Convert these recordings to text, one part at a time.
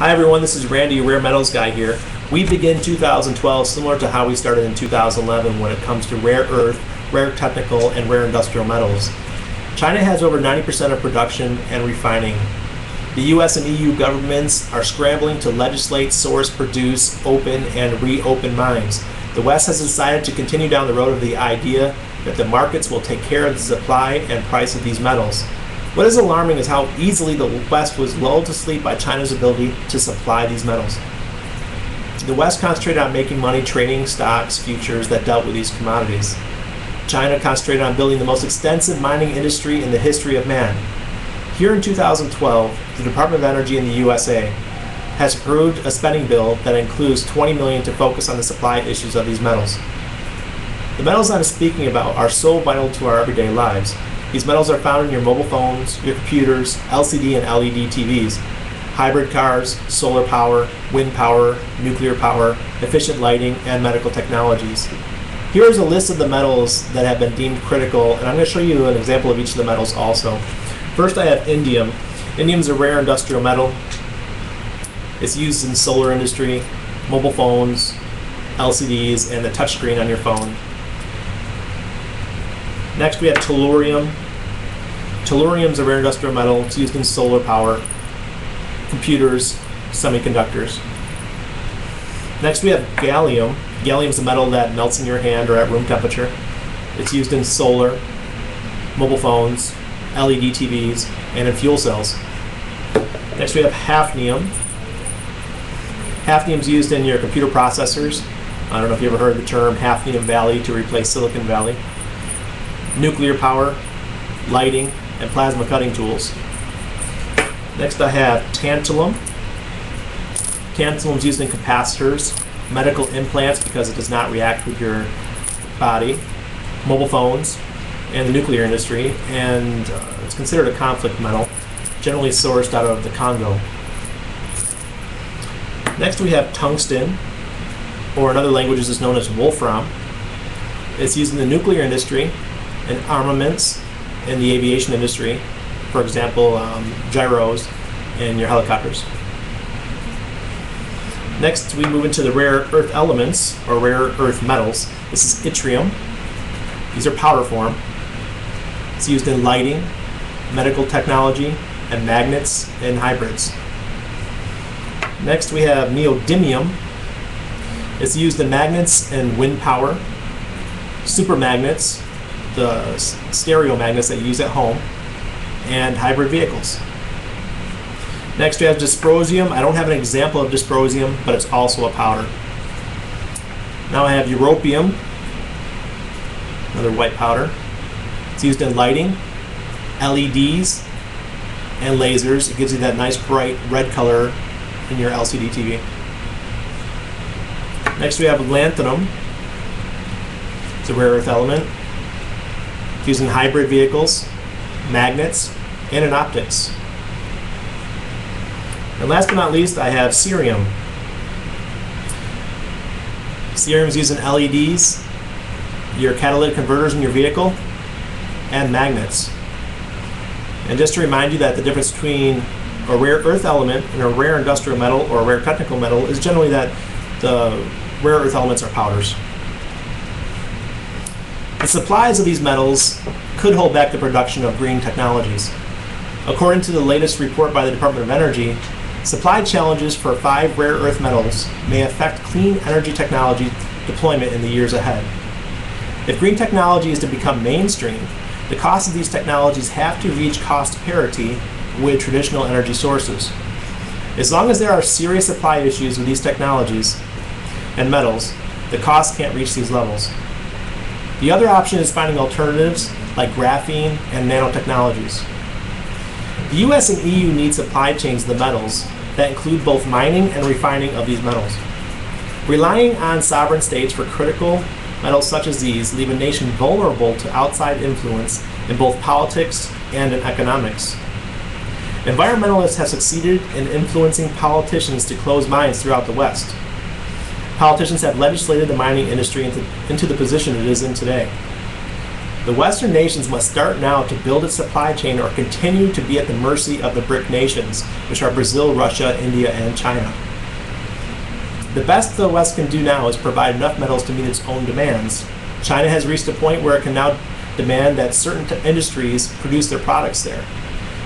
Hi everyone, this is Randy, Rare Metals Guy here. We begin 2012 similar to how we started in 2011 when it comes to rare earth, rare technical, and rare industrial metals. China has over 90% of production and refining. The US and EU governments are scrambling to legislate, source, produce, open, and reopen mines. The West has decided to continue down the road of the idea that the markets will take care of the supply and price of these metals. What is alarming is how easily the West was lulled to sleep by China's ability to supply these metals. The West concentrated on making money trading stocks, futures that dealt with these commodities. China concentrated on building the most extensive mining industry in the history of man. Here in 2012, the Department of Energy in the USA has approved a spending bill that includes $20 million to focus on the supply issues of these metals. The metals I'm speaking about are so vital to our everyday lives. These metals are found in your mobile phones, your computers, LCD and LED TVs, hybrid cars, solar power, wind power, nuclear power, efficient lighting, and medical technologies. Here is a list of the metals that have been deemed critical, and I'm going to show you an example of each of the metals also. First I have indium. Indium is a rare industrial metal. It's used in the solar industry, mobile phones, LCDs, and the touchscreen on your phone. Next we have tellurium. Tellurium is a rare industrial metal. It's used in solar power, computers, semiconductors. Next we have gallium. Gallium is a metal that melts in your hand or at room temperature. It's used in solar, mobile phones, LED TVs, and in fuel cells. Next we have hafnium. Hafnium is used in your computer processors. I don't know if you ever heard the term Hafnium Valley to replace Silicon Valley. Nuclear power, lighting, and plasma cutting tools. Next I have tantalum. Tantalum is used in capacitors, medical implants because it does not react with your body, mobile phones, and the nuclear industry, and it's considered a conflict metal, generally sourced out of the Congo. Next we have tungsten, or in other languages is known as wolfram. It's used in the nuclear industry, in armaments, in the aviation industry, for example, gyros in your helicopters. Next we move into the rare earth elements, or rare earth metals. This is yttrium. These are powder form. It's used in lighting, medical technology, and magnets and hybrids. Next we have neodymium. It's used in magnets and wind power, supermagnets, the stereo magnets that you use at home, and hybrid vehicles. Next we have dysprosium. I don't have an example of dysprosium, but it's also a powder. Now I have europium, another white powder. It's used in lighting, LEDs, and lasers. It gives you that nice bright red color in your LCD TV. Next we have lanthanum. It's a rare earth element. It's used in hybrid vehicles, magnets, and in optics. And last but not least, I have cerium. Cerium is used in LEDs, your catalytic converters in your vehicle, and magnets. And just to remind you that the difference between a rare earth element and a rare industrial metal or a rare technical metal is generally that the rare earth elements are powders. The supplies of these metals could hold back the production of green technologies. According to the latest report by the Department of Energy, supply challenges for 5 rare earth metals may affect clean energy technology deployment in the years ahead. If green technology is to become mainstream, the cost of these technologies have to reach cost parity with traditional energy sources. As long as there are serious supply issues with these technologies and metals, the cost can't reach these levels. The other option is finding alternatives like graphene and nanotechnologies. The US and EU need supply chains of the metals that include both mining and refining of these metals. Relying on sovereign states for critical metals such as these leave a nation vulnerable to outside influence in both politics and in economics. Environmentalists have succeeded in influencing politicians to close mines throughout the West. Politicians have legislated the mining industry into the position it is in today. The Western nations must start now to build its supply chain or continue to be at the mercy of the BRIC nations, which are Brazil, Russia, India, and China. The best the West can do now is provide enough metals to meet its own demands. China has reached a point where it can now demand that certain industries produce their products there.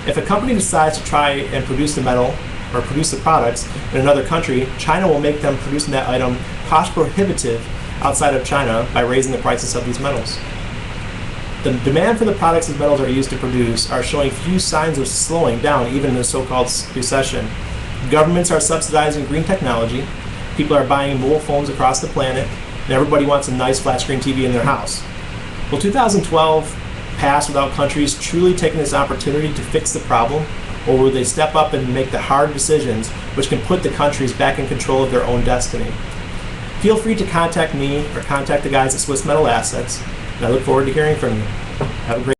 If a company decides to try and produce the metal or produce the products in another country, China will make them producing that item cost prohibitive outside of China by raising the prices of these metals. The demand for the products these metals are used to produce are showing few signs of slowing down, even in the so-called recession. Governments are subsidizing green technology, people are buying mobile phones across the planet, and everybody wants a nice flat screen TV in their house. Will 2012 pass without countries truly taking this opportunity to fix the problem, or will they step up and make the hard decisions which can put the countries back in control of their own destiny? Feel free to contact me or contact the guys at Swiss Metal Assets, and I look forward to hearing from you. Have a great